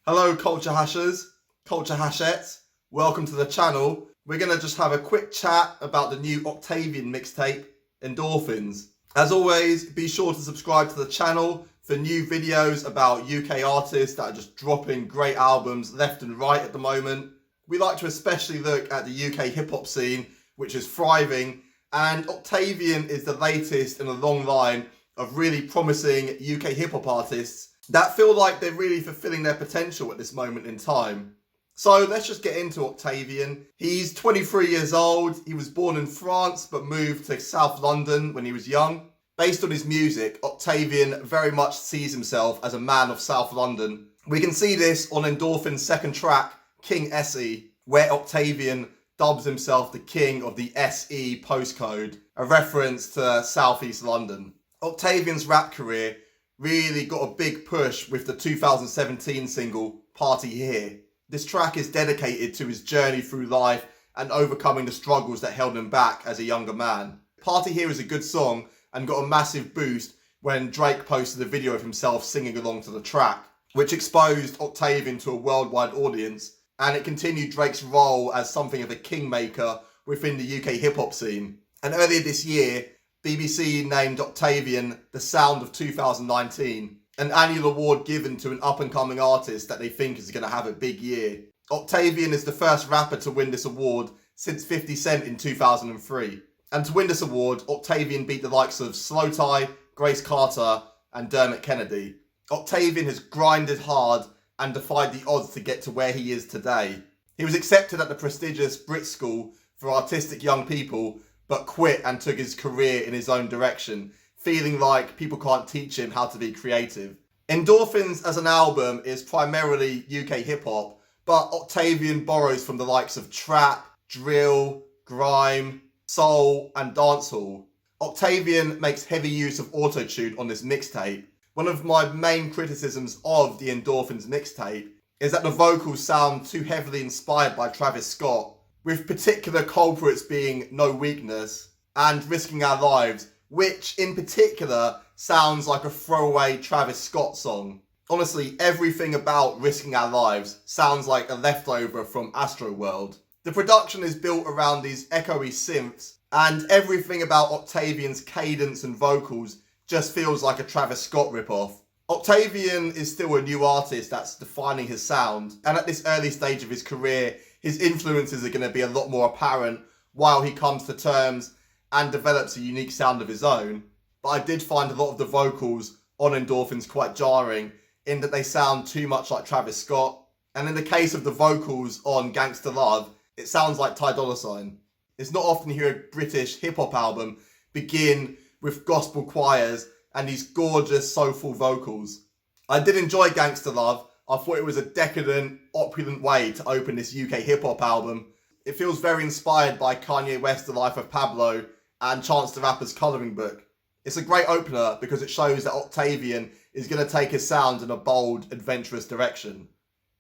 Hello culture hashers, culture hashettes, welcome to the channel. We're going to just have a quick chat about the new Octavian mixtape, Endorphins. As always, be sure to subscribe to the channel for new videos about UK artists that are just dropping great albums left and right at the moment. We like to especially look at the UK hip-hop scene, which is thriving, and Octavian is the latest in a long line of really promising UK hip-hop artists that feel like they're really fulfilling their potential at this moment in time. So let's just get into Octavian. He's 23 years old. He was born in France but moved to South London when he was young. Based on his music, Octavian very much sees himself as a man of South London. We can see this on Endorphins' second track, King SE, where Octavian dubs himself the king of the SE postcode, a reference to Southeast London. Octavian's rap career really got a big push with the 2017 single Party Here. This track is dedicated to his journey through life and overcoming the struggles that held him back as a younger man. Party Here is a good song and got a massive boost when Drake posted a video of himself singing along to the track, which exposed Octavian to a worldwide audience, and it continued Drake's role as something of a kingmaker within the UK hip-hop scene. And earlier this year, BBC named Octavian the Sound of 2019, an annual award given to an up-and-coming artist that they think is going to have a big year. Octavian is the first rapper to win this award since 50 Cent in 2003. And to win this award, Octavian beat the likes of Slow Tie, Grace Carter, and Dermot Kennedy. Octavian has grinded hard and defied the odds to get to where he is today. He was accepted at the prestigious Brit School for Artistic Young People, but quit and took his career in his own direction, feeling like people can't teach him how to be creative. Endorphins as an album is primarily UK hip-hop, but Octavian borrows from the likes of trap, drill, grime, soul, and dancehall. Octavian makes heavy use of auto-tune on this mixtape. One of my main criticisms of the Endorphins mixtape is that the vocals sound too heavily inspired by Travi Scott, with particular culprits being No Weakness and Risking Our Lives, which in particular sounds like a throwaway Travis Scott song. Honestly, everything about Risking Our Lives sounds like a leftover from Astroworld. The production is built around these echoey synths, and everything about Octavian's cadence and vocals just feels like a Travis Scott ripoff. Octavian is still a new artist that's defining his sound, and at this early stage of his career, his influences are going to be a lot more apparent while he comes to terms and develops a unique sound of his own. But I did find a lot of the vocals on Endorphins quite jarring in that they sound too much like Travis Scott. And in the case of the vocals on Gangsta Love, it sounds like Ty Dolla $ign. It's not often you hear a British hip-hop album begin with gospel choirs and these gorgeous soulful vocals. I did enjoy Gangsta Love. I thought it was a decadent, opulent way to open this UK hip-hop album. It feels very inspired by Kanye West's The Life of Pablo and Chance the Rapper's Colouring Book. It's a great opener because it shows that Octavian is going to take his sound in a bold, adventurous direction.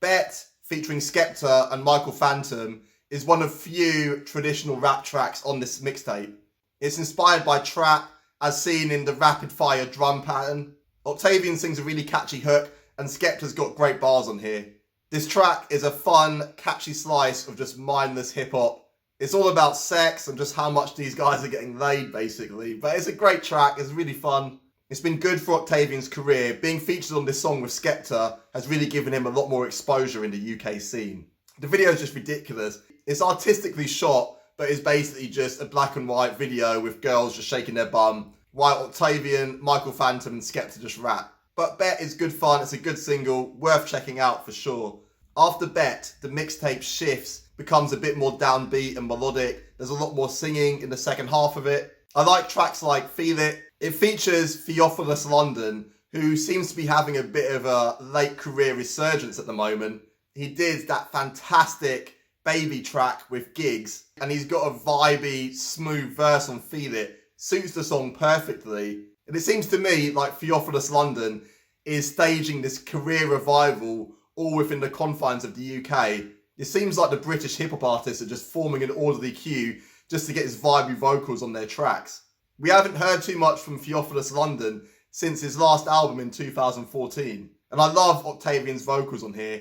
Bet, featuring Skepta and Michael Phantom, is one of few traditional rap tracks on this mixtape. It's inspired by trap, as seen in the rapid-fire drum pattern. Octavian sings a really catchy hook, and Skepta's got great bars on here. This track is a fun, catchy slice of just mindless hip-hop. It's all about sex and just how much these guys are getting laid, basically. But it's a great track, it's really fun. It's been good for Octavian's career. Being featured on this song with Skepta has really given him a lot more exposure in the UK scene. The video is just ridiculous. It's artistically shot, but it's basically just a black and white video with girls just shaking their bum, while Octavian, Michael Phantom and Skepta just rap. But Bet is good fun, it's a good single, worth checking out for sure. After Bet, the mixtape shifts, becomes a bit more downbeat and melodic. There's a lot more singing in the second half of it. I like tracks like Feel It. It features Theophilus London, who seems to be having a bit of a late career resurgence at the moment. He did that fantastic Baby track with Gigs, and he's got a vibey, smooth verse on Feel It. Suits the song perfectly. And it seems to me like Theophilus London is staging this career revival all within the confines of the UK. It seems like the British hip-hop artists are just forming an orderly queue just to get his vibey vocals on their tracks. We haven't heard too much from Theophilus London since his last album in 2014. And I love Octavian's vocals on here.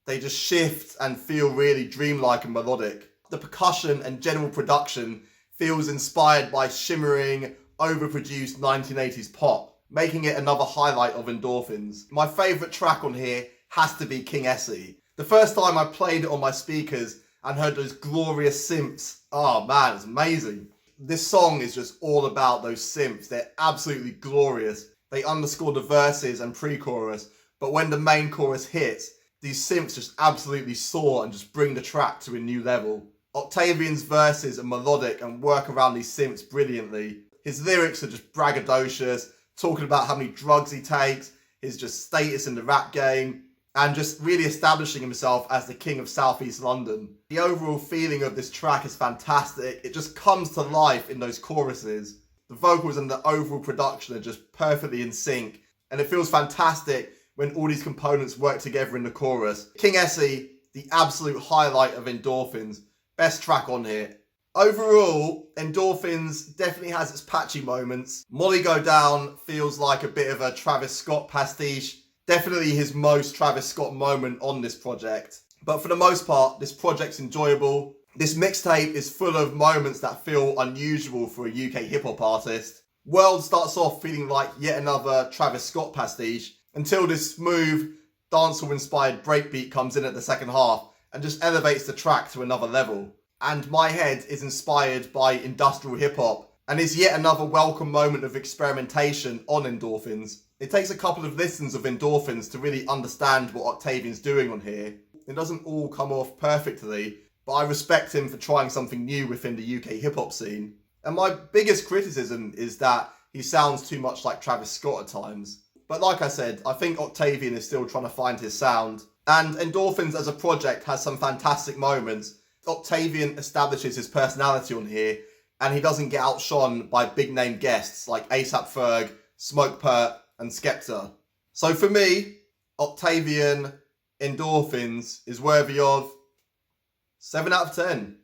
They just shift and feel really dreamlike and melodic. The percussion and general production feels inspired by shimmering, overproduced 1980s pop, making it another highlight of Endorphins. My favourite track on here has to be King Essie. The first time I played it on my speakers and heard those glorious synths, oh man, it's amazing. This song is just all about those synths. They're absolutely glorious. They underscore the verses and pre-chorus, but when the main chorus hits, these synths just absolutely soar and just bring the track to a new level. Octavian's verses are melodic and work around these synths brilliantly. His lyrics are just braggadocious, talking about how many drugs he takes, his just status in the rap game, and just really establishing himself as the king of Southeast London. The overall feeling of this track is fantastic. It just comes to life in those choruses. The vocals and the overall production are just perfectly in sync, and it feels fantastic when all these components work together in the chorus. King Essie, the absolute highlight of Endorphins. Best track on here. Overall, Endorphins definitely has its patchy moments. Molly Go Down feels like a bit of a Travis Scott pastiche. Definitely his most Travis Scott moment on this project. But for the most part, this project's enjoyable. This mixtape is full of moments that feel unusual for a UK hip-hop artist. World starts off feeling like yet another Travis Scott pastiche, until this smooth, dancehall-inspired breakbeat comes in at the second half and just elevates the track to another level. And My Head is inspired by industrial hip-hop and is yet another welcome moment of experimentation on Endorphins. It takes a couple of listens of Endorphins to really understand what Octavian's doing on here. It doesn't all come off perfectly, but I respect him for trying something new within the UK hip-hop scene. And my biggest criticism is that he sounds too much like Travis Scott at times. But like I said, I think Octavian is still trying to find his sound. And Endorphins as a project has some fantastic moments. Octavian establishes his personality on here, and he doesn't get outshone by big name guests like AP Ferg, Smokepurpp and Skepta. So for me, Octavian Endorphins is worthy of 7 out of 10.